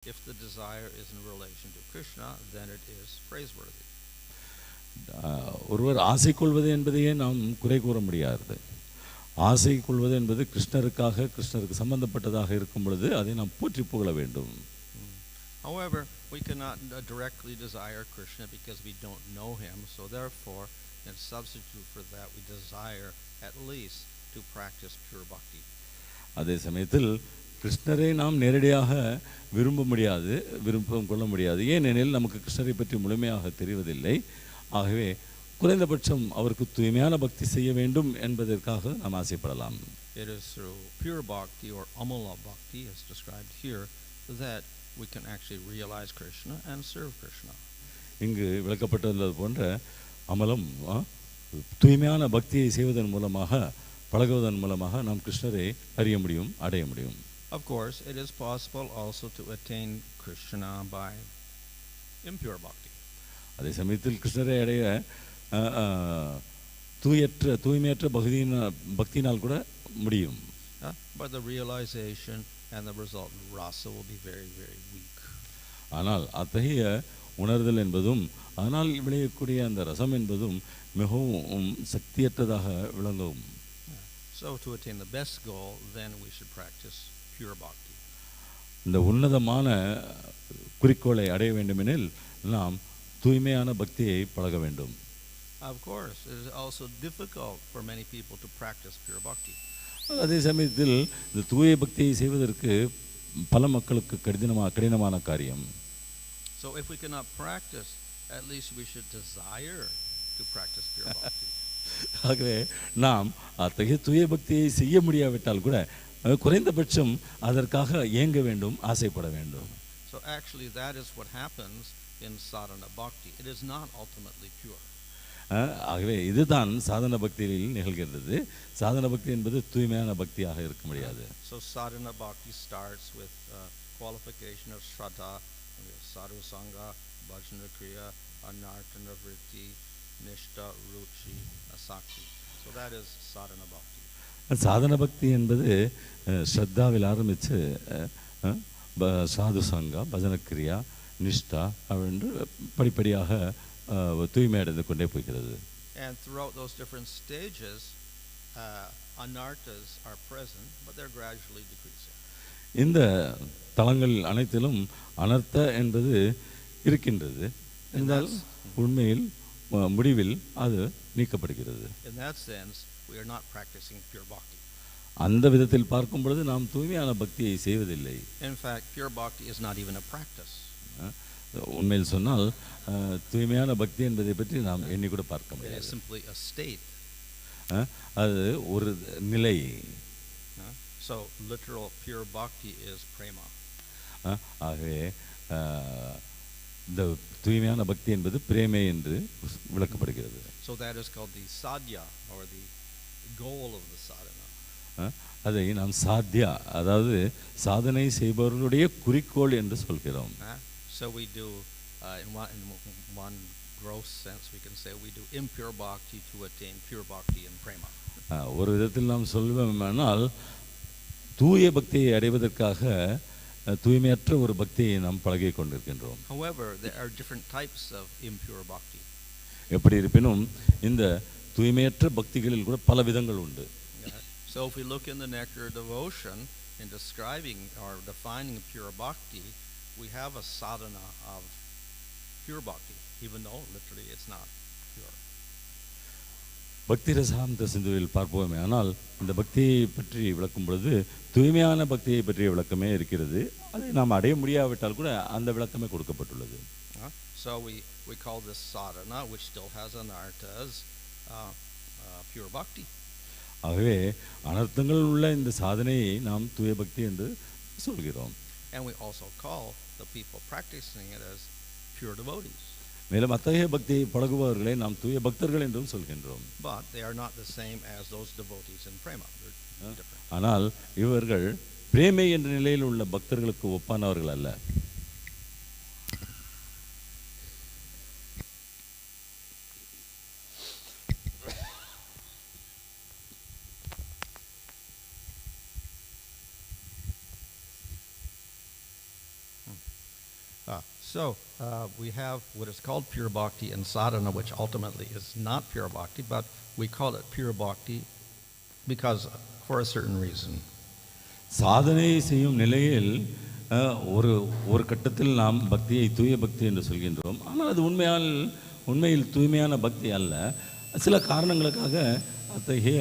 If the desire is in relation to Krishna, then it is praiseworthy. ஒருவர் ஆசை கொள்வது என்பதையே நாம் குறை கூற முடியாது. ஆசை கொள்வது என்பது கிருஷ்ணருக்காக, கிருஷ்ணருக்கு சம்பந்தப்பட்டதாக இருக்கும் பொழுது அதை நாம் போற்றி புகழ வேண்டும். However, we cannot directly desire Krishna because we don't know him, so therefore, in substitute for that, we desire at least to practice pure bhakti. அதே சமயத்தில் கிருஷ்ணரை நாம் நேரடியாக விருப்பம் கொள்ள முடியாது. ஏனெனில் நமக்கு கிருஷ்ணரை பற்றி முழுமையாக தெரிவதில்லை. ஆகவே குறைந்தபட்சம் அவருக்கு தூய்மையான பக்தி செய்ய வேண்டும் என்பதற்காக நாம் ஆசைப்படலாம். It is through pure bhakti or amala-bhakti as described here that we can actually realize Krishna and serve Krishna. இங்கு விளக்கப்பட்டிருந்தது போன்ற அமலம் தூய்மையான பக்தியை செய்வதன் மூலமாக, பழகுவதன் மூலமாக நாம் கிருஷ்ணரை அறிய முடியும், அடைய முடியும். Of course, it is possible also to attain Krishna by impure bhakti. அதே சமயத்தில் கிருஷ்ணரை அடைய தூய்மையற்ற பக்தியினால் கூட முடியும். But the realization and the resultant rasa will be very, very weak. ஆனால் அத்தகைய உணர்தல் என்பதும் அதனால் விளையக்கூடிய அந்த ரசம் என்பதும் மிகவும் சக்தியற்றதாக விளங்கும். So to attain the best goal, then we should practice pure bhakti. இந்த உன்னதமான குறிக்கோளை அடைய வேண்டுமெனில் நாம் தூய்மையான பக்தியை பழக வேண்டும். Of course, it is also difficult for many people to practice pure bhakti. அதே சமயத்தில் இந்த தூய பக்தியை செய்வதற்கு பல மக்களுக்கு கடினமான காரியம். So if we cannot practice, at least we should desire to practice pure bhakti. ஆகவே நாம் அத்தகைய தூய பக்தியை செய்ய முடியாவிட்டால் கூட குறைந்தபட்சம் அதற்காக ஏங்க வேண்டும், ஆசைப்பட வேண்டும். So actually that is what happens in sadhana bhakti. It is not ultimately pure. ஆகவே இதுதான் சாதன பக்தியில் நிகழ்கிறது. சாதன பக்தி என்பது தூய்மையான பக்தியாக இருக்க முடியாது. So sadhana bhakti starts with qualification of shraddha, sadhu sangha, bhajana kriya, anartana vritti, nishta, ruchi, asakti. So that is sadhana bhakti. சாதன பக்தி என்பது ஸ்ரத்தாவில் ஆரம்பித்து சாது சங்கா, பஜனக்கிரியா, நிஷ்டா என்று படிப்படியாக தூய்மை அடைந்து கொண்டே போகிறது. And throughout those different stages, anartas are present, but they're gradually decreasing. இந்த தலங்கள் அனைத்திலும் அனர்த்த என்பது இருக்கின்றது. என்றால் உண்மையில் முடிவில் அது நீக்கப்படுகிறது. In that sense, we are not practicing pure bhakti. அந்த விதத்தில் பார்க்கும் பொழுது நாம் தூய்மையான பக்தியை செய்வதில்லை. In fact, pure bhakti is not even a practice. உண்மையில் சொன்னால் தூய்மையான பக்தி என்பதை பற்றி நாம் எண்ணி கூட பார்க்க முடியாது. It is simply a state. அது ஒரு நிலை. So literal pure bhakti is prema. ஆகவே இந்த தூய்மையான பக்தி என்பது பிரேமை என்று விளக்கப்படுகிறது. So that is called the sadhya or the goal of the sadhana. அதை நாம் சாத்யா, அதாவது சாதனை செய்பவர்களுடைய குறிக்கோள் என்று சொல்கிறோம். So we do, in one gross sense, we can say we do impure bhakti to attain pure bhakti and prema. ஒரு விதத்தில் நாம் சொல்வோமானால் தூய பக்தியை அடைவதற்காக தூய்மையற்ற ஒரு பக்தியை நாம் பழகிக் கொண்டிருக்கின்றோம். However, there are different types of impure bhakti. எப்படி இருப்பினும் இந்த தூய்மையற்ற பக்திகளில் கூட பல விதங்கள் உண்டு. So if we look in the nectar of devotion in describing or defining pure bhakti, we have a sadhana of pure bhakti, even though literally it's not pure. பக்தி ரசாந்த சிந்துவில் பார்ப்போமே, ஆனால் இந்த பக்தியை பற்றி விளக்கும் பொழுது தூய்மையான பக்தியை பற்றிய விளக்கமே இருக்கிறது. அதை நாம் அடைய முடியாவிட்டால் கூட அந்த விளக்கமே கொடுக்கப்பட்டுள்ளது. So we call this sadhana, which still has anarthas, pure bhakti. ஆகவே அனர்த்தங்கள் உள்ள இந்த சாதனையை நாம் தூய பக்தி என்று சொல்கிறோம். And we also call the people practicing it as pure devotees. மேலும் அத்தகைய பக்தியை பழகுபவர்களை நாம் தூய பக்தர்கள் என்றும் சொல்கின்றோம். But they are not the same as those devotees in prema. ஆனால் இவர்கள் பிரேமை என்ற நிலையில் உள்ள பக்தர்களுக்கு ஒப்பானவர்கள் அல்ல. We have what is called pure bhakti and sadhana, which ultimately is not pure bhakti, but we call it pure bhakti because for a certain reason. சாதனை செய்யும் நிலையில் ஒரு கட்டத்தில் நாம் பக்தியை தூய பக்தி என்று சொல்கின்றோம். ஆனால் அது உண்மையில் தூய்மையான பக்தி அல்ல. சில காரணங்களுக்காக அத்தகைய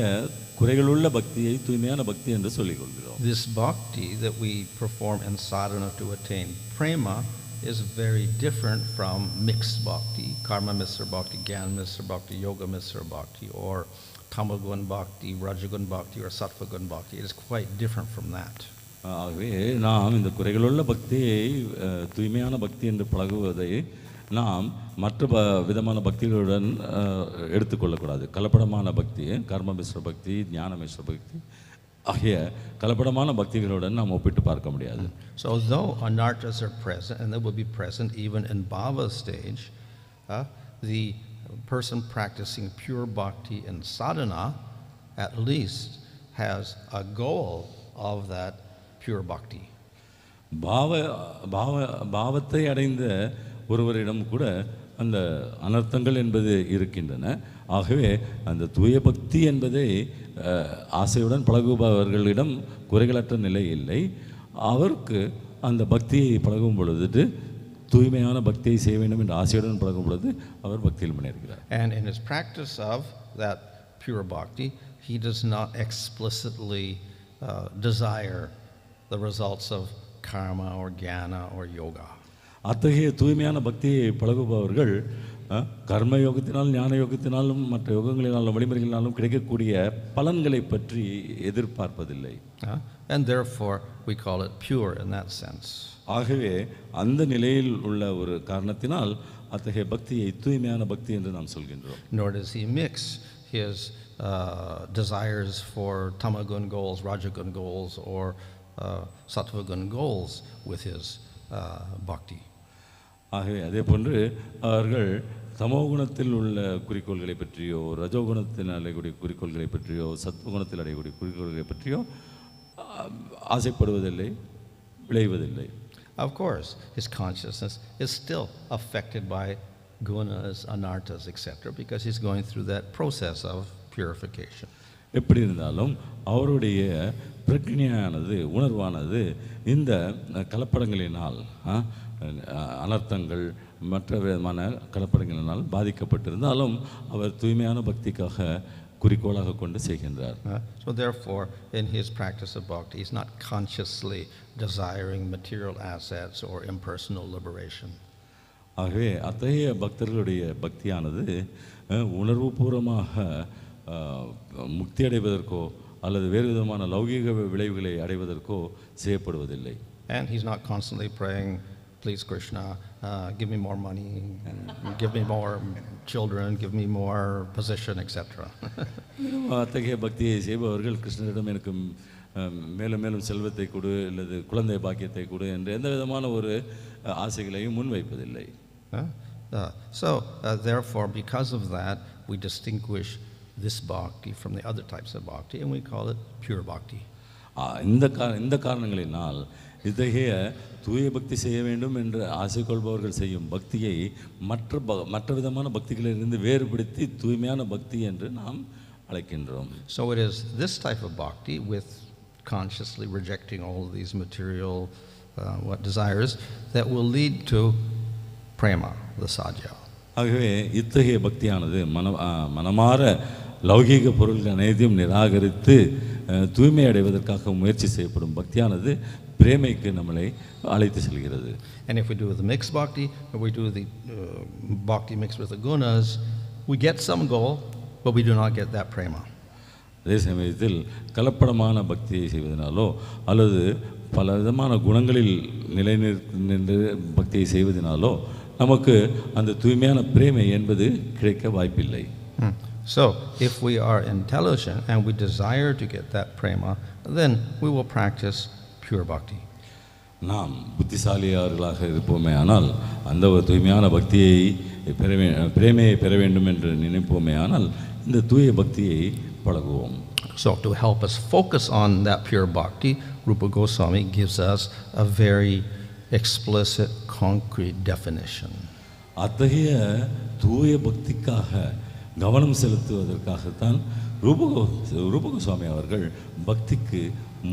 குறைகளுள்ள பக்தியை தூய்மையான பக்தி என்று சொல்லிக் கொள்கிறோம். This bhakti that we perform in sadhana to attain prema is very different from mixed bhakti, karma misra bhakti, gyan misra bhakti, yoga misra bhakti, or tamagun bhakti, rajagun bhakti, or sattvagun bhakti. It is quite different from that. ஆகவே நாம் இந்த குறைகளுள்ள பக்தியை தூய்மையான பக்தி என்று பழகுவதை நாம் மற்ற விதமான பக்திகளுடன் எடுத்துக்கொள்ளக்கூடாது. கலப்படமான பக்தி, கர்ம மிஸ்ர பக்தி, ஞான மிஸ்ர பக்தி ஆகிய கலப்படமான பக்திகளுடன் நாம் ஒப்பிட்டு பார்க்க முடியாது. So though anarthas are present, and they will be present even in bhava stage, the person practicing pure bhakti and sadhana at least has a goal of that pure bhakti. பாவத்தை அடைந்த ஒருவரிடம் கூட அந்த அனர்த்தங்கள் என்பது இருக்கின்றன. ஆகவே அந்த தூய பக்தி என்பதை ஆசையுடன் பழகுபவர்களிடம் குறைகளற்ற நிலை இல்லை. அவருக்கு அந்த பக்தியை பழகும் பொழுது தூய்மையான பக்தியை செய்ய வேண்டும் என்ற ஆசையுடன் பழகும் பொழுது அவர் பக்தியில் முன்னேறுகிறார். And in his practice of that pure bhakti, he does not explicitly desire the results of karma or jnana or yoga. அத்தகைய தூய்மையான பக்தியை பழகுபவர்கள் கர்ம யோகத்தினால், ஞான யோகத்தினாலும், மற்ற யோகங்களினாலும், வழிமுறைகளினாலும் கிடைக்கக்கூடிய பலன்களை பற்றி எதிர்பார்ப்பதில்லை. And therefore we call it pure in that sense. ஆகவே அந்த நிலையில் உள்ள ஒரு காரணத்தினால் அத்தகைய பக்தியை தூய்மையான பக்தி என்று நாம் சொல்கின்றோம். Nor does he mix his desires for tamagun goals, rajagun goals, or sattvagun goals with his bhakti. ஆகவே அதே போன்று அவர்கள் தமோகுணத்தில் உள்ள குறிக்கோள்களை பற்றியோ, ரஜோகுணத்தில் அடையக்கூடிய குறிக்கோள்களை பற்றியோ, சத்வகுணத்தில் அடையக்கூடிய குறிக்கோள்களை பற்றியோ ஆசைப்படுவதில்லை, விளைவதில்லை. Of course, his consciousness is still affected by gunas, anarthas, etc., because he's going through that process of purification. எப்படி இருந்தாலும் அவருடைய பிரக்ஞையானது, உணர்வானது இந்த கலப்படங்களினால், அனர்த்தங்கள், மற்ற விதமான கலப்படங்களினால் பாதிக்கப்பட்டிருந்தாலும் அவர் தூய்மையான பக்திக்காக குறிக்கோளாக கொண்டு செய்கின்றார். So therefore, in his practice of bhakti, he's not consciously desiring material assets or impersonal liberation. ஆகவே அத்தகைய பக்தர்களுடைய பக்தியானது உணர்வுபூர்வமாக முக்தி அடைவதற்கோ அல்லது வேறு விதமான லௌகீக விளைவுகளை அடைவதற்கோ செய்யப்படுவதில்லை. And he's not constantly praying, please Kṛṣṇa, give me more money, give me more children, give me more position, etc. அத்தகைய பக்தியை செய்பவர்கள் கிருஷ்ணரிடம் எனக்கு மேலும் மேலும் செல்வத்தை கொடு, அல்லது குழந்தை பாக்கியத்தை கொடு என்ற எந்த விதமான ஒரு ஆசைகளையும் முன்வைப்பதில்லை. So therefore, because of that, we distinguish this bhakti from the other types of bhakti, and we call it pure bhakti. இந்த காரணங்களினால் இத்தகைய தூய பக்தி செய்ய வேண்டும் என்று ஆசை கொள்பவர்கள் செய்யும் பக்தியை மற்ற விதமான பக்திகளிலிருந்து வேறுபடுத்தி தூய்மையான பக்தி என்று நாம் அழைக்கின்றோம். So it is this type of bhakti, with consciously rejecting all of these material desires, that will lead to prema, the sadhya. ஆகவே இத்தகைய பக்தியானது மனமாற லௌகீக பொருள்கள் அனைத்தையும் நிராகரித்து தூய்மை அடைவதற்காக முயற்சி செய்யப்படும் பக்தியானது பிரேமைக்கு நம்மளை அழைத்து செல்கிறது. And if we do the mixed bhakti, or we do the bhakti mixed with the gunas, we get some goal, but we do not get that prema. அதே சமயத்தில் கலப்படமான பக்தியை செய்வதனாலோ அல்லது பல விதமான குணங்களில் நிலை நின்று பக்தியை செய்வதனாலோ நமக்கு அந்த தூய்மையான பிரேமை என்பது கிடைக்க வாய்ப்பில்லை. So if we are intelligent and we desire to get that prema, then we will practice pure bhakti. நாம் புத்திசாலியார்களாக இருப்போமே ஆனால் அந்த ஒரு தூய்மையான பக்தியை பிரேமையை பெற வேண்டும் என்று நினைப்போமே ஆனால் இந்த தூய பக்தியை பழகுவோம். So to help us focus on that pure bhakti, Rupa Goswami gives us a very explicit, concrete definition. அத்தகைய தூய பக்திக்காக கவனம் செலுத்துவதற்காகத்தான் ரூபக சுவாமி அவர்கள் பக்திக்கு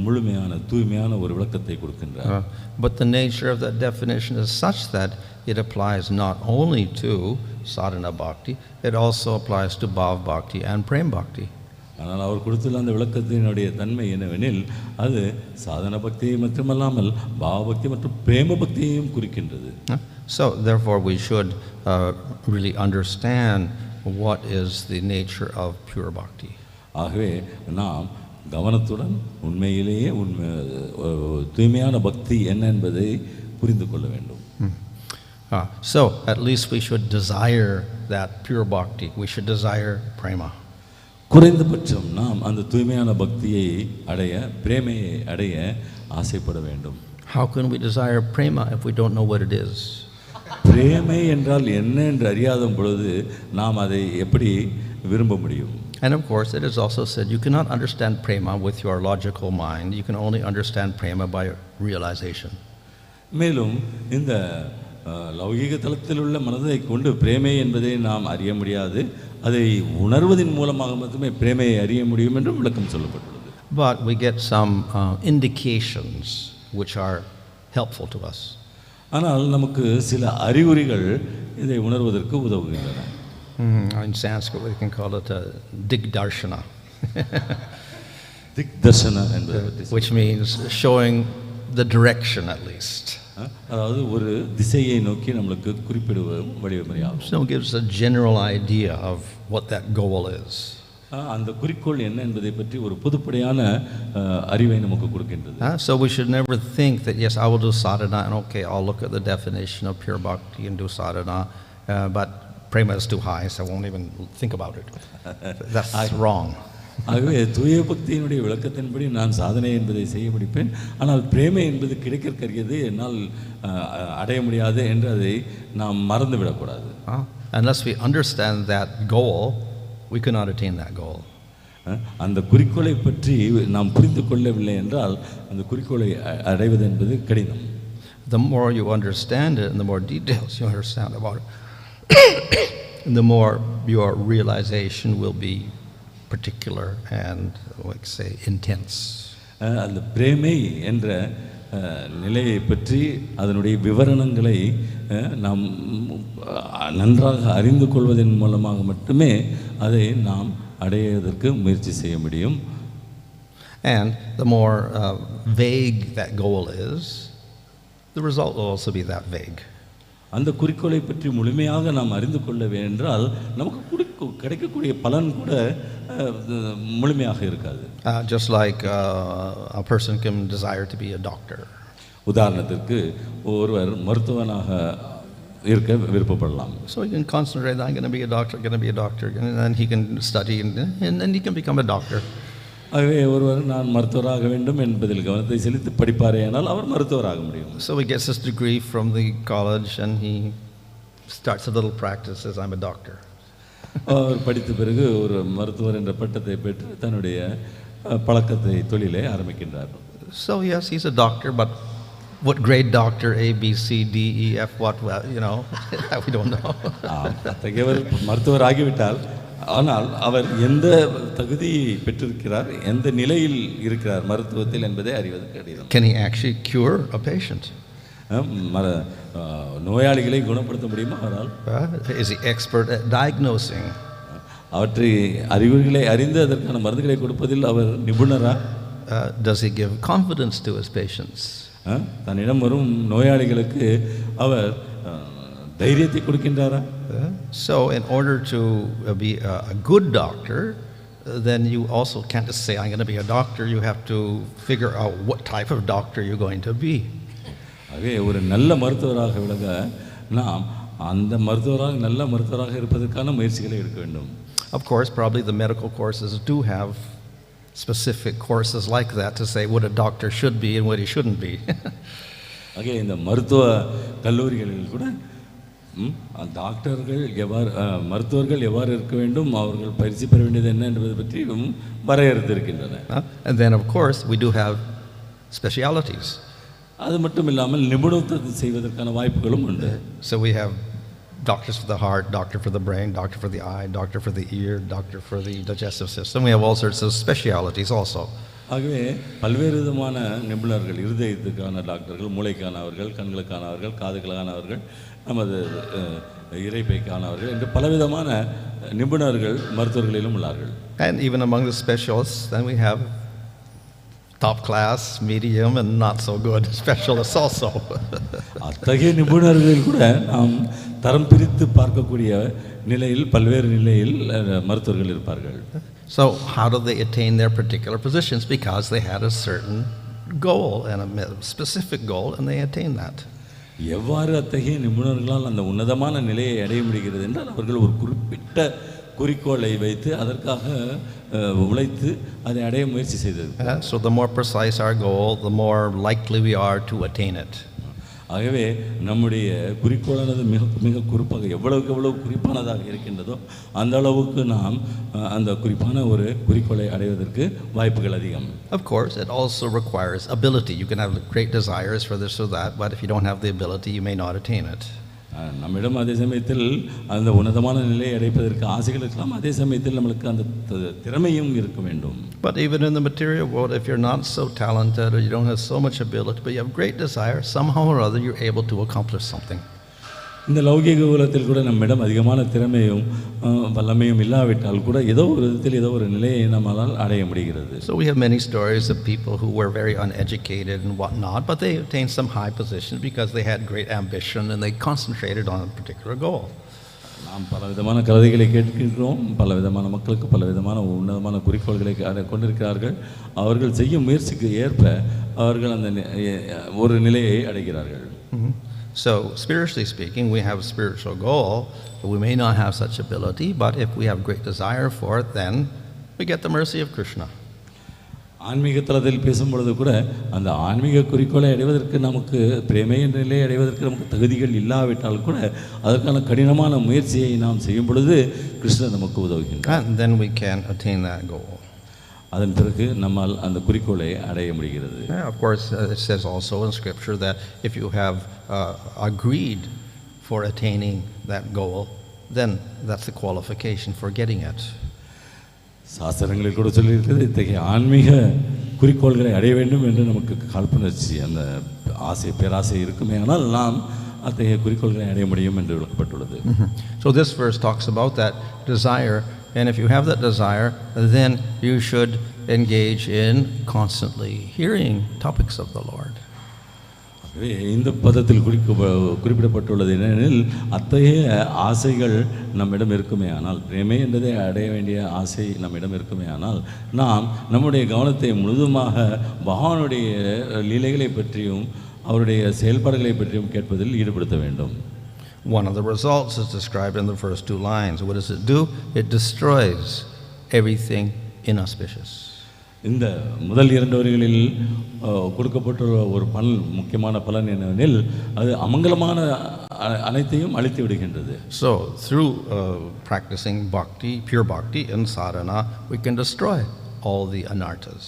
முழுமையான தூய்மையான ஒரு விளக்கத்தை கொடுக்கின்றார். But the nature of that definition is such that it applies not only to sadhana bhakti, it also applies to bhav bhakti and prema bhakti. ஆனால் அவர் கொடுத்துள்ள அந்த விளக்கத்தினுடைய தன்மை என்னவெனில் அது சாதன பக்தியை மட்டுமல்லாமல் பாவ பக்தி மற்றும் பிரேம பக்தியையும் குறிக்கின்றது. So therefore we should really understand what is the nature of pure bhakti. ஆகவே நாம் கவனத்துடன் உண்மையிலேயே தூய்மையான பக்தி என்ன என்பதை புரிந்து கொள்ள வேண்டும். So at least we should desire that pure bhakti. We should desire prema. குறைந்தபட்சம் நாம் அந்த தூய்மையான பக்தியை அடைய பிரேமையை அடைய ஆசைப்பட வேண்டும். How can we desire prema if we don't know what it is? பிரேமை என்றால் என்ன என்று அறியாத பொழுது நாம் அதை எப்படி விரும்ப முடியும்? And of course it is also said you cannot understand prema with your logical mind. You can only understand prema by realization. மேலும் இந்த லௌகிக தளத்தில் உள்ள மனதை கொண்டு பிரேமை என்பதை நாம் அறிய முடியாது. அதை உணர்வதின் மூலமாக மட்டுமே பிரேமையை அறிய முடியும் என்று விளக்கம் சொல்லப்பட்டுள்ளது. But we get some indications which are helpful to us. ஆனால் நமக்கு சில அறிகுறிகள் இதை உணர்வதற்கு உதவுகின்றன. In Sanskrit we can call it a digdarshana. Digdarshana, which means showing the direction at least. அதாவது ஒரு திசையை நோக்கி நமக்கு குறிப்பிடுவது வழிமுறையாகும். So it gives a general idea of what that goal is. அந்த குறிக்கோள் என்ன என்பதை பற்றி ஒரு பொதுப்படையான அறிவை நமக்கு கொடுக்கின்றது. So we should never think that yes I will do sadhana and okay I'll look at the definition of pure bhakti and do sadhana but prema is too high so I won't even think about it. That's wrong. ஆகவே தூய பக்தியினுடைய விளக்கத்தின்படி நான் சாதனை என்பதை செய்ய முடிப்பேன், ஆனால் பிரேமை என்பது கிடைக்கற்கரியது என்னால் அடைய முடியாது என்று அதை நாம் மறந்து விடக்கூடாது. Unless we understand that goal we cannot attain that goal. அந்த குறிக்கோளை பற்றி நாம் புரிந்து கொள்ளவில்லை என்றால் அந்த குறிக்கோளை அடைவது என்பது கடினம். The more you understand it and the more details you understand about it and the more your realization will be particular and like say intense. அந்த பிரேமை என்ற நிலையை பற்றி அதனுடைய விவரணங்களை நாம் நன்றாக அறிந்து கொள்வதன் மூலமாக மட்டுமே அதை நாம் அடைவதற்கு முயற்சி செய்ய முடியும். And the more vague that goal is, the result will also be that vague. அந்த குறிக்கோளை பற்றி முழுமையாக நாம் அறிந்து கொள்ள வேண்டால் நமக்கு கிடைக்கக்கூடிய பலன் கூட முழுமையாக இருக்காது. Just like a person can desire to be a doctor. உதாரணத்திற்கு ஒருவர் மருத்துவனாக இருக்க விருப்பப்படலாம். So he can concentrate I'm going to be a doctor, and then he can study and then he can become a doctor. ஆகவே ஒருவர் நான் மருத்துவராக வேண்டும் என்பதில் கவனத்தை செலுத்தி படிப்பாரேயானால் அவர் மருத்துவராக முடியும். So he gets his degree from the college and he starts a little practice as I'm a doctor. அவர் படித்த பிறகு ஒரு மருத்துவர் என்ற பட்டத்தை பெற்று தன்னுடைய பழக்கத்தை தொழிலை ஆரம்பிக்கின்றார். So yes, he's a doctor, but what grade doctor? A, B, C, D, E, F, what? Well, you know, we don't know. அத்தகையவர் மருத்துவர் ஆகிவிட்டால் ஆனால் அவர் எந்த தகுதியை பெற்றிருக்கிறார், எந்த நிலையில் இருக்கிறார் மருத்துவத்தில் என்பதை அறிவது கடினம். Can he actually cure a patient? நோயாளிகளை குணப்படுத்த முடியுமா அவரால்? Is he expert at diagnosing? அவற்றை அறிகுறிகளை அறிந்து அதற்கான மருந்துகளை கொடுப்பதில் அவர் நிபுணரா? Does he give confidence to his patients? தன்னிடம் வரும் நோயாளிகளுக்கு அவர் தைரியத்தை கொடுக்கின்றாரா? So in order to be a good doctor, then you also can't just say I'm going to be a doctor. You have to figure out what type of doctor you're going to be. ஆகவே ஒரு நல்ல மருத்துவராக விளங்க நாம் அந்த மருத்துவராக நல்ல மருத்துவராக இருப்பதற்கான முயற்சிகளை எடுக்க வேண்டும். Of course, probably the medical courses do have specific courses like that to say what a doctor should be and what he shouldn't be. ஆகவே இந்த மருத்துவ கல்லூரிகளில் கூட டாக்டர்கள் எவ்வாறு மருத்துவர்கள் எவ்வாறு இருக்க வேண்டும், அவர்கள் பயிற்சி பெற வேண்டியது என்ன என்பதை பற்றி வரையறுத்திருக்கின்றன. And then of course we do have specialities. அது மட்டும் இல்லாமல் நிபுணத்துவத்தை செய்வதற்கான வாய்ப்புகளும் உண்டு. So we have doctors for the heart, doctor for the brain, doctor for the eye, doctor for the ear, doctor for the digestive system. We have all sorts of specialities also. ஆகவே பல்வேறு விதமான நிபுணர்கள், இருதயத்துக்கான டாக்டர்கள், மூளைக்கானவர்கள், கண்களுக்கானவர்கள், காதுகளுக்கானவர்கள், நமது இறைப்பைக்கானவர்கள் என்று பலவிதமான நிபுணர்கள் மருத்துவர்களிலும் உள்ளார்கள். And even among the specialists, then we have top class, medium, and not so good specialists also. அத்தகைய நிபுணர்கள் கூட நாம் தரம் பிரித்து பார்க்கக்கூடிய நிலையில் பல்வேறு நிலையில் மருத்துவர்கள் இருப்பார்கள். So how do they attain their particular positions? Because they had a certain goal and a specific goal, and they attained that. எவ்வாறு அத்தகைய நிபுணர்களால் அந்த உன்னதமான நிலையை அடைய முடிகிறது என்றால் அவர்கள் ஒரு குறிப்பிட்ட குறிக்கோளை வைத்து அதற்காக உழைத்து அதை அடைய முயற்சி செய்தது. So the more precise our goal, the more likely we are to attain it. ஆகவே நம்முடைய குறிக்கோளானது மிக மிக குறிப்பாக எவ்வளவுக்கு எவ்வளவு குறிப்பானதாக இருக்கின்றதோ அந்த அளவுக்கு நாம் அந்த குறிப்பான ஒரு குறிக்கோளை அடைவதற்கு வாய்ப்புகள் அதிகம். Of course, it also requires ability. You can have great desires for this or that, but if you don't have the ability, you may not attain it. நம்மிடம் அதே சமயத்தில் அந்த உன்னதமான நிலையை அடைப்பதற்கு ஆசைகள் இருக்கலாம், அதே சமயத்தில் நம்மளுக்கு அந்த திறமையும் இருக்க வேண்டும். But even in the material world, if you're not so talented or you don't have so much ability, but you have great desire, somehow or other you're able to accomplish something. இந்த லௌகிக உலகத்தில் கூட நம்மிடம் அதிகமான திறமையும் வல்லமையும் இல்லாவிட்டால் கூட ஏதோ ஒரு விதத்தில் ஏதோ ஒரு நிலையை நம்மால் அடைய முடிகிறது. So we have many stories of people who were very uneducated and whatnot, but they attained some high position because they had great ambition and they concentrated on a particular goal. நாம் பலவிதமான கதைகளை கேட்கின்றோம். பலவிதமான மக்களுக்கு பலவிதமான உன்னதமான குறிக்கோள்களை கொண்டிருக்கிறார்கள். அவர்கள் செய்யும் முயற்சிக்கு ஏற்ப அவர்கள் அந்த ஒரு நிலையை அடைகிறார்கள். So spiritually speaking, we have a spiritual goal. We may not have such ability, but if we have great desire for it, then we get the mercy of Kṛṣṇa. ஆன்மீக தளத்தில் பேசும்பொழுது கூட அந்த ஆன்மீக குறிக்கோளை அடைவதற்கு நமக்கு பிரேமை என்ற நிலையை அடைவதற்கு நமக்கு தகுதிகள் இல்லாவிட்டால் கூட அதற்கான கடினமான முயற்சியை நாம் செய்யும் பொழுது கிருஷ்ணர் நமக்கு உதவுகின்றார். And then we can attain that goal. அதன் பிறகு நம்மால் அந்த குறிக்கோளை அடைய முடிகிறது. Of course, it says also in Scripture that if you have agreed for attaining that goal, then that's the qualification for getting it. சாஸ்திரங்களில் கூட சொல்லியிருக்கிறது இத்தகைய ஆன்மீக குறிக்கோள்களை அடைய வேண்டும் என்று நமக்கு காழ்ப்புணர்ச்சி அந்த ஆசை பேராசை இருக்குமே ஆனால் நாம் அத்தகைய குறிக்கோள்களை அடைய முடியும் என்று விளக்கப்பட்டுள்ளது. So this verse talks about that desire, and if you have that desire, then you should engage in constantly hearing topics of the Lord. இந்த பதத்தில் குறிப்பிடப்பட்டுள்ளது என்னெனில் அத்தகைய ஆசைகள் நம்மிடம் இருக்குமே ஆனால் பிரேமை என்றதை அடைய வேண்டிய ஆசை நம்மிடம் இருக்குமே ஆனால் நாம் நம்முடைய கவனத்தை முழுதுமாக பகவானுடைய லீலைகளை பற்றியும் அவருடைய செயல்பாடுகளை பற்றியும் கேட்பதில் ஈடுபடுத்த வேண்டும். One of the results is described in the first two lines. What does it do? It destroys everything inauspicious. இந்த முதல் இரண்டு வரிகளில் கொடுக்கப்பட்டுள்ள ஒரு பலன் முக்கியமான பலன் என்னவெனில் அது அமங்கலமான அனைத்தையும் அழித்து விடுகின்றது. So through practicing bhakti, pure bhakti and sadhana, we can destroy all the anarthas.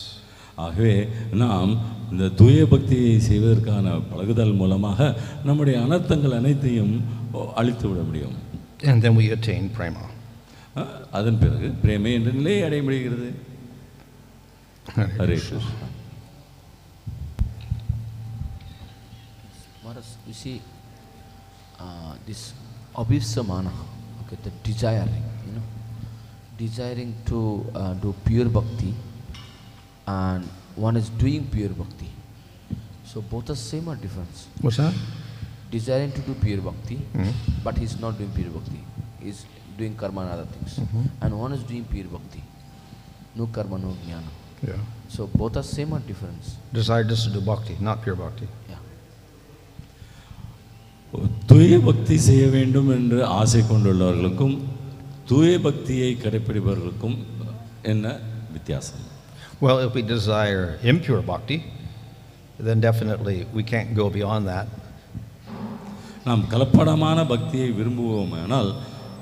ஆகவே நாம் இந்த தூய பக்தியை செய்வதற்கான பழகுதல் மூலமாக நம்முடைய அனர்த்தங்கள் அனைத்தையும் அழித்து விட முடியும். And then we attain prema. அதன் பிறகு பிரேமை என்ற நிலையை அடைய முடிகிறது. Hare Krishna. You see, this abhīpsamānaḥ, okay, the desiring, desiring to do pure bhakti, and one is doing pure bhakti. So both are same or different? What's that? Desiring to do pure bhakti, but he's not doing pure bhakti. He's doing karma and other things. And one is doing pure bhakti. No karma, no jnana. Yeah. So both are same or different? Desire just to do bhakti, not pure bhakti. Yeah. தூய பக்தி செய்ய வேண்டும் என்று ஆசை கொண்டுள்ளவர்களுக்கும் தூய பக்தியை கடைப்பிடிப்பவர்களுக்கும் என்ன வித்தியாசம்? Well, if we desire impure bhakti, then definitely we can't go beyond that. நாம் கலப்படமான பக்தியை விரும்புவோமானால்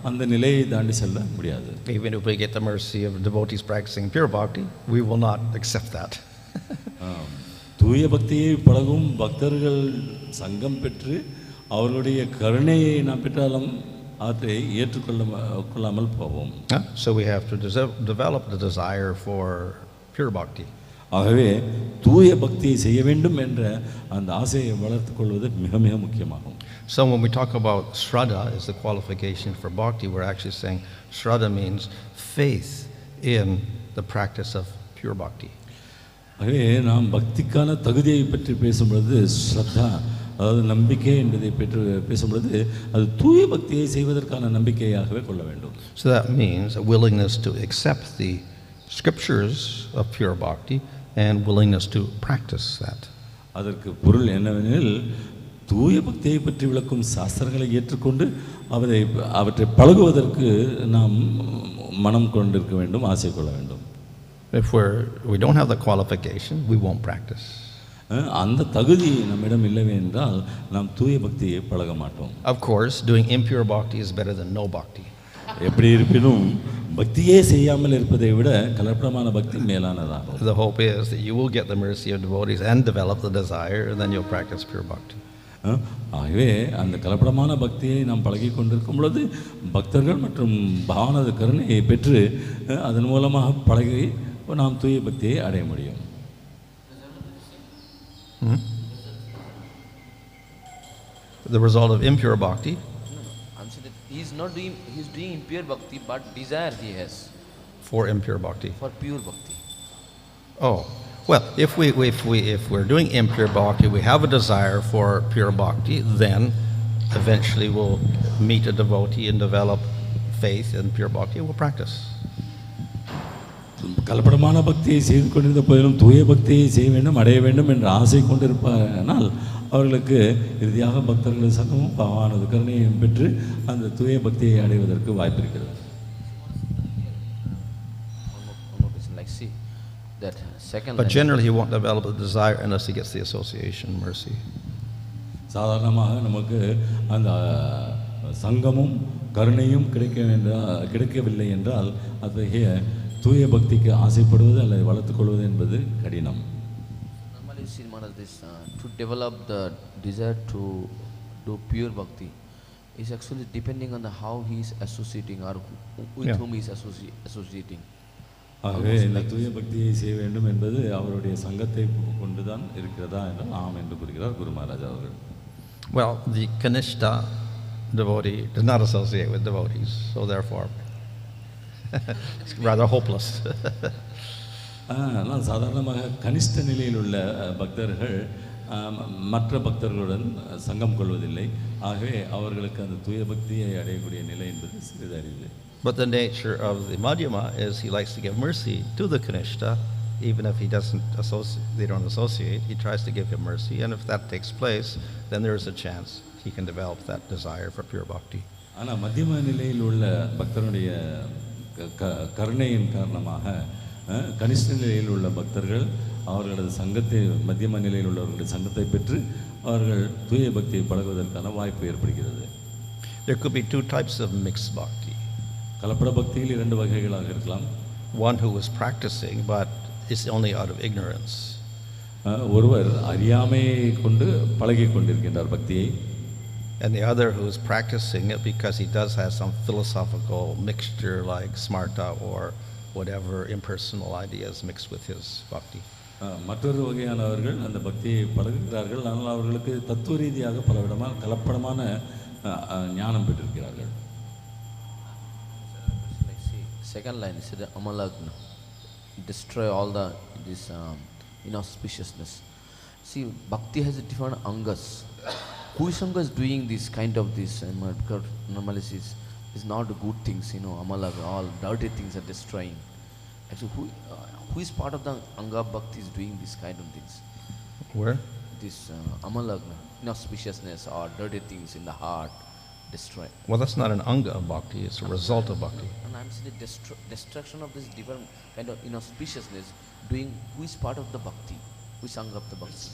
அந்த நிலையை தாண்டி செல்ல முடியாது. Even if we get the mercy of devotees practicing pure bhakti, we will not accept that. தூய பக்தியை பழகும் பக்தர்கள் சங்கம் பெற்று அவர்களுடைய கருணையை நாம் பெற்றாலும் அதை ஏற்றுக்கொள்ளாமல் போவோம். So we have to develop the desire for pure bhakti. ஆகவே தூய பக்தியை செய்ய வேண்டும் என்ற அந்த ஆசையை வளர்த்துக் கொள்வது மிக மிக முக்கியமாகும். So when we talk about śraddha as the qualification for bhakti, we're actually saying śraddha means faith in the practice of pure bhakti. ஆகவே நாம் பக்திக்கான தகுதியை பற்றி பேசும்பொழுது ஸ்ரத்தா, அதாவது நம்பிக்கை என்பதை பற்றி பேசும்பொழுது அது தூய பக்தியை செய்வதற்கான நம்பிக்கையாகவே கொள்ள வேண்டும். So that means a willingness to accept the scriptures of pure bhakti and willingness to practice that. அதற்கு பொருள் என்னவெனில் தூய பக்தியை பற்றி விளக்கும் சாஸ்திரங்களை ஏற்றுக்கொண்டு அவற்றை பழகுவதற்கு நாம் மனம் கொண்டிருக்க வேண்டும், ஆசை கொள்ள வேண்டும். If we don't have the qualification, we won't practice. அந்த தகுதி நம்மிடம் இல்லவே என்றால் நாம் தூய பக்தியை பழக மாட்டோம். Of course, doing impure bhakti is better than no bhakti. எப்படி இருப்பினும் பக்தியே செய்யாமல் இருப்பதை விட கலப்படமான பக்தி மேலானதாகும். The hope is that you will get the mercy of devotees and develop the desire, and then you'll practice pure bhakti. ஆகவே அந்த கலப்படமான பக்தியை நாம் பழகி கொண்டிருக்கும் பொழுது பக்தர்கள் மற்றும் பாவனது கருணையை பெற்று அதன் மூலமாக பழகி நாம் தூய பக்தியை அடைய முடியும். The result of impure bhakti. He's doing impure bhakti, but desire he has For impure bhakti. for pure bhakti. Oh, well, if we're doing impure bhakti, we have a desire for pure bhakti, then eventually we'll meet a devotee and develop faith in pure bhakti and we'll practice. கலப்படமான பக்தியை செய்து கொண்டிருந்த போதிலும் தூய பக்தியை செய்ய வேண்டும், அடைய வேண்டும் என்ற ஆசை கொண்டிருப்பானால் அவர்களுக்கு இறுதியாக பக்தர்கள் சங்கமும் பாவானது கருணையும் பெற்று அந்த தூய பக்தியை அடைவதற்கு வாய்ப்பு இருக்கிறது. But generally he won't develop the desire unless he gets the association mercy. சாதாரணமாக நமக்கு அந்த சங்கமும் கருணையும் கிடைக்கவில்லை என்றால் அத்தகைய தூய பக்திக்கு ஆசைப்படுவது அல்லது வளர்த்துக் கொள்வது என்பது கடினம். Normally you see this to develop the desire to do pure bhakti is actually depending on how he is associating or with whom he is associating. ஆகவே இந்த தூய பக்தியை செய்ய வேண்டும் என்பது அவருடைய சங்கத்தை கொண்டுதான் இருக்கிறதா என்று ஆம் என்று கூறுகிறார் குரு மகாராஜ் அவர்கள். Well, the Kṛṣṇa devotee does not associate with devotees, so therefore it's rather hopeless. ஆனால் சாதாரணமாக கனிஷ்ட நிலையில் உள்ள பக்தர்கள் மற்ற பக்தர்களுடன் சங்கம் கொள்வதில்லை. ஆகவே அவர்களுக்கு அந்த தூய பக்தியை அடையக்கூடிய நிலை என்பது சிறிதறிவு. But the nature of the Madhyama is he likes to give mercy to the Kṛṣṇa, even if he they don't associate, he tries to give him mercy, and if that takes place, then there is a chance he can develop that desire for pure bhakti. ஆனால் மத்தியம நிலையில் உள்ள பக்தருடைய கருணையின் காரணமாக கனிஷ்ட நிலையில் உள்ள பக்தர்கள் அவர்களது சங்கத்தை மத்தியம நிலையில் உள்ளவர்களுடைய சங்கத்தை பெற்று அவர்கள் தூய பக்தியை பழகுவதற்கான வாய்ப்பு ஏற்படுகிறது. There could be two types of mixed bhakti. கலப்பட பக்தியில் இரண்டு வகைகளாக இருக்கலாம். One who is practicing but is only out of ignorance. ஒருவர் அறியாமையை கொண்டு பழகி கொண்டிருக்கின்றார் பக்தியை. And the other who is practicing it because he does have some philosophical mixture like smarta or whatever impersonal ideas mixed with his bhakti. மற்றொரு வகையானவர்கள் அந்த பக்தியை பழகுகிறார்கள், ஆனால் அவர்களுக்கு தத்துவ ரீதியாக பலவிதமான கலப்படமான ஞானம் பெற்றிருக்கிறார்கள். Second line is the amaṅgala-ghnaḥ, destroy all this inauspiciousness. See, bhakti has a different angas. Who is doing this kind of this? Because normally is not good things, amaṅgala, all dirty things are destroying. Actually, who is part of the anga bhakti is doing this kind of things? Where? This amaṅgala-ghnaḥ, inauspiciousness or dirty things in the heart, destroy. Well, that's not an anga of bhakti, it's a result of bhakti. And I'm saying the destruction of this different kind of inauspiciousness, doing who is part of the bhakti, who is anga of the bhakti.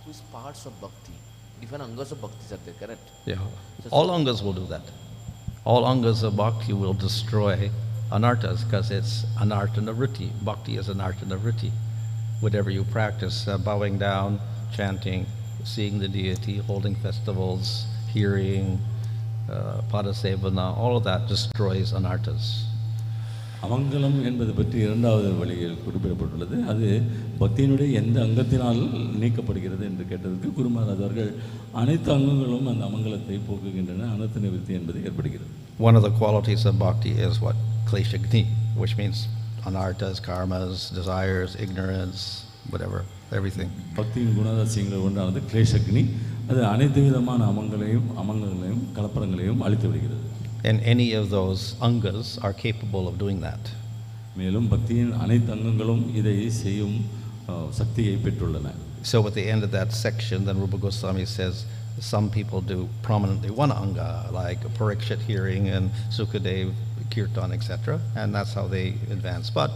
Who is parts of bhakti? Different angas of bhakti are there, correct? Yeah. All angas will do that. All angas of bhakti will destroy anarthas because it's anartha vritti. Bhakti is anartha vritti. whatever you practice, bowing down, chanting, seeing the deity, holding festivals, hearing, padasevana, all of that destroys anarthas. அமங்கலம் என்பது பற்றி இரண்டாவது வழியில் குறிப்பிடப்பட்டுள்ளது. அது பக்தியினுடைய எந்த அங்கத்தினால் நீக்கப்படுகிறது என்று கேட்டதற்கு குரு மகாராஜ் அவர்கள் அனைத்து அங்கங்களும் அந்த அமங்கலத்தை போக்குகின்றன, அனர்த்த நிவர்த்தி என்பது ஏற்படுகிறது. One of the qualities of bhakti is what? Klesha-gni, which means anarthas, karmas, desires, ignorance, whatever, everything. பக்தியின் குணாதிசயங்கள் ஒன்றானது கிளேஷக்னி. அது அனைத்து விதமான அமங்கங்களையும் கலப்படங்களையும் அழித்து விடுகிறது. And any of those angas are capable of doing that. மேலும் பக்தியின் அனைத்து அங்கங்களும் இதை செய்யும் சக்தியை பெற்றுள்ளன. So at the end of that section, then Rupa Goswami says some people do prominently one anga, like Parikshit hearing and Sukadev kirtan, etc., and that's how they advance. But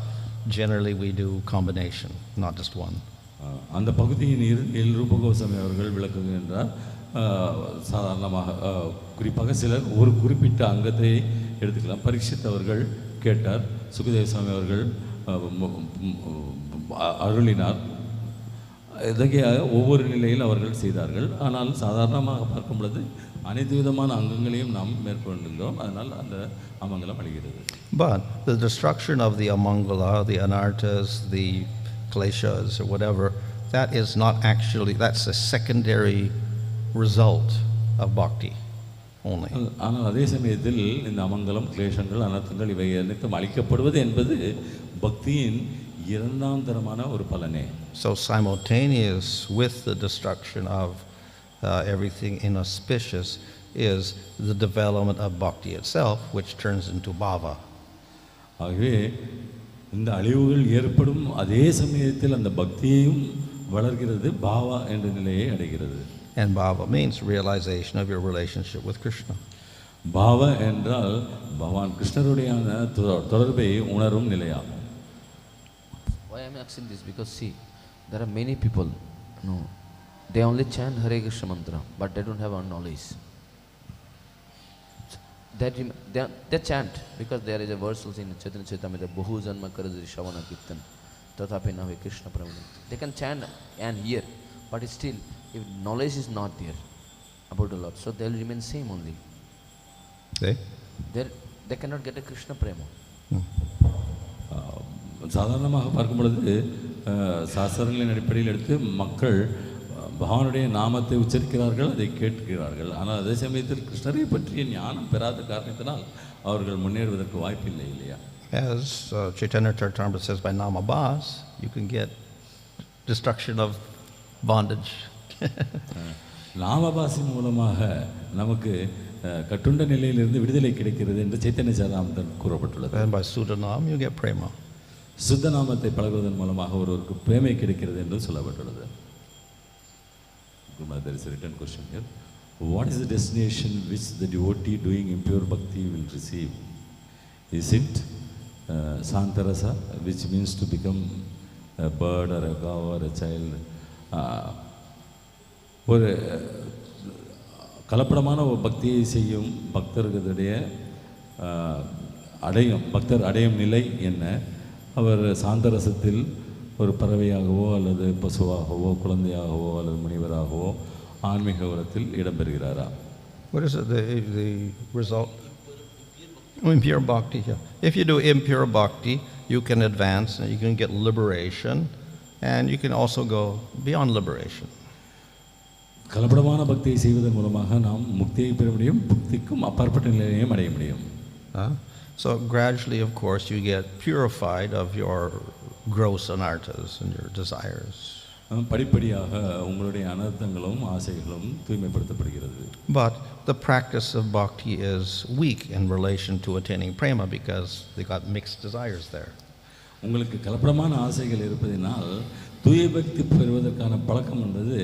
generally we do combination, not just one. அந்த பகுதியின் இறுதியில் ரூப கோஸ்வாமி அவர்கள் விளக்குகின்றார். சாதாரணமாக குறிப்பாக சிலர் ஒரு குறிப்பிட்ட அங்கத்தை எடுத்துக்கலாம். பரீட்சித் அவர்கள் கேட்டார், சுகதேவ சுவாமி அவர்கள் அருளினார். இத்தகையாக ஒவ்வொரு நிலையில் அவர்கள் செய்தார்கள். ஆனால் சாதாரணமாக பார்க்கும் பொழுது அனைத்து விதமான அங்கங்களையும் நாம் மேற்கொண்டிருந்தோம். அதனால் அந்த அமங்கலம் அழிகிறது. But the destruction of the amangala, the anarthas, the kleshas or whatever, that is not actually, that's a secondary result of bhakti only. ஆனால் அதே சமயத்தில் இந்த அமங்கலம், கிளேஷங்கள், அனர்த்தங்கள் இவை அனைத்தும் அழிக்கப்படுவது என்பது பக்தியின் இரண்டாம் தரமான ஒரு பலனே. So simultaneous with the destruction of everything inauspicious is the development of bhakti itself, which turns into bhava. ஆகவே இந்த அழிவுகள் ஏற்படும் அதே சமயத்தில் அந்த பக்தியையும் வளர்கிறது, பாவா என்ற நிலையை அடைகிறது. And bhava means realization of your relationship with Kṛṣṇa. பாவா என்றால் பகவான் கிருஷ்ணருடையான தொடர்பை உணரும் நிலையாகும். Why I am asking this? Because see, there are many people, they only chant Hare Krishna mantra, but they don't have a knowledge. They chant because there is a verse also in Chaitanya Charitamrita, Bahu Janma Karajari Shavana Kirtan, Tathapi Nave Krishna Prema. They can chant and hear, but still, if knowledge is not there about the Lord, so they will remain same only. They cannot get a Krishna Prema. சாதாரணமாக பார்க்கும் பொழுது சாஸ்திரங்களின் அடிப்படையில் எடுத்து மக்கள் பகவானுடைய நாமத்தை உச்சரிக்கிறார்கள், அதை கேட்கிறார்கள். ஆனால் அதே சமயத்தில் கிருஷ்ணரை பற்றிய ஞானம் பெறாத காரணத்தினால் அவர்கள் முன்னேறுவதற்கு வாய்ப்பில்லை இல்லையா? As Chaitanya Charitamrita says, by namabhas, you can get destruction of bondage. நாமபாசின் மூலமாக நமக்கு கட்டுண்ட நிலையிலிருந்து விடுதலை கிடைக்கிறது என்று சைத்தன்ய சரிதாமிரத்தில் கூறப்பட்டுள்ளது. And by Sudanam, you get prema. சுத்த நாமத்தை பழகுவதன் மூலமாக ஒருவருக்கு பிரேமை கிடைக்கிறது என்று சொல்லப்பட்டுள்ளது. There is a written question here. What is the destination which the devotee doing impure bhakti will receive? Is it Santarasa, which means to become a bird or a cow or a child? ஒரு கலப்படமான ஒரு பக்தியை செய்யும் பக்தர்களுடைய பக்தர் அடையும் நிலை என்ன? அவர் சாந்தரசத்தில் ஒரு பறவையாகவோ அல்லது பசுவாகவோ குழந்தையாகவோ அல்லது முனிவராகவோ ஆன்மீக உலகத்தில் இடம்பெறுகிறாரா? What is it, the result? Impure bhakti. Yeah. If you do impure bhakti, you can advance and you can get liberation, and you can also go beyond liberation. கலப்படமான பக்தியை செய்வதன் மூலமாக நாம் முக்தியை பெற முடியும், முக்திக்கும் அப்பாற்பட்ட நிலையையும் அடைய முடியும். So gradually, of course, you get purified of your gross anarthas and your desires. படிப்படியாக உங்களுடைய அனர்த்தங்களும் ஆசைகளும் தூய்மைப்படுத்தப்படுகிறது. But the practice of bhakti is weak in relation to attaining prema because they got mixed desires there. உங்களுக்கு கலப்படமான ஆசைகள் இருப்பதினால் தூய பக்தி பெறுவதற்கான பழக்கம் என்பது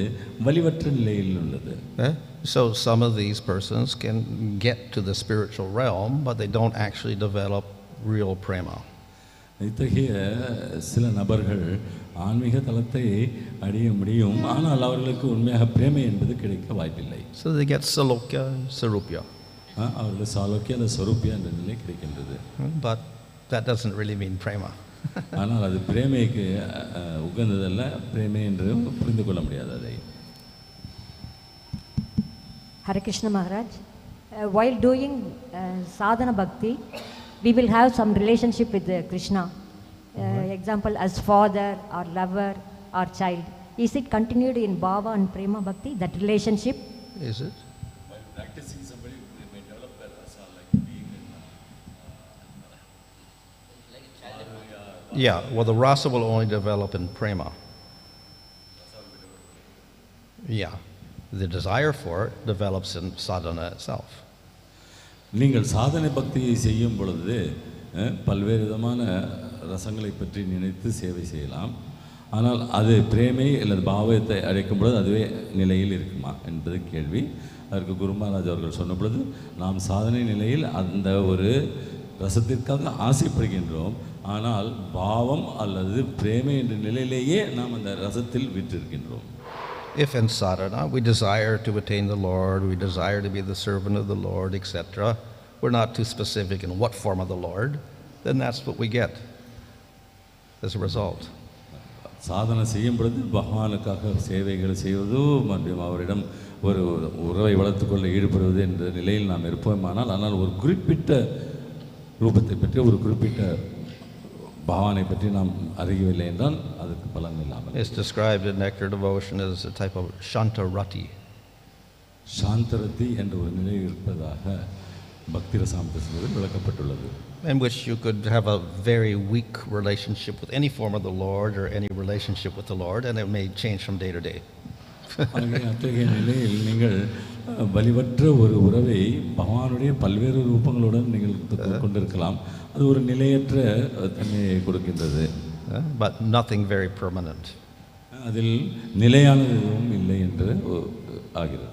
வலிவற்ற நிலையில் உள்ளது. So some of these persons can get to the spiritual realm, but they don't actually develop real prema. இத்தகைய சில நபர்கள் ஆன்மீக தலத்தை அடைய முடியும், ஆனால் அவர்களுக்கு உண்மையாக பிரேமை என்பது கிடைக்க வாய்ப்பில்லை. So they get salokya and sarupya. அவர்கள் சாலோக்கிய அல்லது ஸ்வரூபியா என்ற நிலை கிடைக்கின்றது. But that doesn't really mean prema. ஆனால் அது பிரேமைக்கு உகந்ததல்ல, பிரேமை என்று புரிந்து கொள்ள முடியாது அதை. Hare Krishna Maharaj, while doing sadhana bhakti, we will have some relationship with Krishna. Example as father or lover or child. Is it continued in bhava and prema bhakti, that relationship? Is it? While practicing, somebody may develop a rasa like being in Yeah, well, the rasa will only develop in prema. Yeah, the desire for it develops in sadhana itself. நீங்கள் சாதனை பக்தியை செய்யும் பொழுது பல்வேறு விதமான ரசங்களை பற்றி நினைத்து சேவை செய்யலாம். ஆனால் அது பிரேமை அல்லது பாவத்தை அழைக்கும் பொழுது அதுவே நிலையில் இருக்குமா என்பது கேள்வி. அதற்கு குரு மகாராஜ் அவர்கள் சொன்ன பொழுது, நாம் சாதனை நிலையில் அந்த ஒரு ரசத்திற்காக ஆசைப்படுகின்றோம், ஆனால் பாவம் அல்லது பிரேமை என்ற நிலையிலேயே நாம் அந்த ரசத்தில் விற்றிருக்கின்றோம். If in sadhana we desire to attain the Lord, we desire to be the servant of the Lord, etc., we're not too specific in what form of the Lord, then that's what we get as a result. சாதனை செய்யும் பொழுது பகவானுக்காக சேவைகள் செய்வதோ மற்றும் அவரிடம் ஒரு உறவை வளர்த்துக்கொள்ள ஈடுபடுவது என்ற நிலையில் நாம் இருப்போமானால், ஆனால் ஒரு குறிப்பிட்ட ரூபத்தை பற்றி ஒரு குறிப்பிட்ட பாவனை பற்றி நாம் அறியவில்லை என்றால் அதுக்கு பலன் இல்லாமல். It's described in Nectar Devotion as a type of shantarati. சாந்தரதி என்ற ஒரு நிலை இருப்பதாக பக்தி ரசாமிரதத்தில் விளக்கப்பட்டுள்ளது. In which you could have a very weak relationship with any form of the Lord or any relationship with the Lord, and it may change from day to day. அத்தகைய நிலையில் நீங்கள் வலிவற்ற ஒரு உறவை பகவானுடைய பல்வேறு ரூபங்களுடன் நீங்கள் கொண்டிருக்கலாம். அது ஒரு நிலையற்ற தன்மையை கொடுக்கின்றது. But nothing very permanent. அதில் நிலையானது எதுவும் இல்லை என்று ஆகிறது.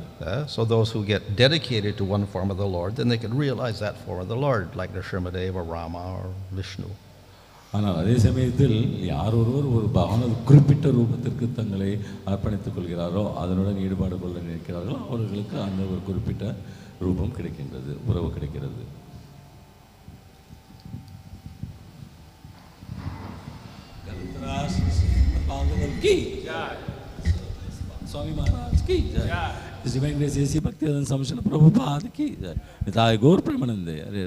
So those who get dedicated to one form of the Lord, then they can realize that form of the Lord, like Nrsimhadev or Rama or Vishnu. ஆனால் அதே சமயத்தில் யார் ஒருவர் ஒரு பகவானது குறிப்பிட்ட ரூபத்திற்கு தங்களை அர்ப்பணித்துக் கொள்கிறாரோ, அதனுடன் ஈடுபாடு கொள்ள நினைக்கிறார்களோ, அவர்களுக்கு அந்த ஒரு குறிப்பிட்ட ரூபம் கிடைக்கின்றது, உறவு கிடைக்கிறது. स्वामी महाराज की जय, His Divine Grace A.C. Bhaktivedanta Swami Srila Prabhupada की जय, निताय गौर प्रेमानंदे. अरे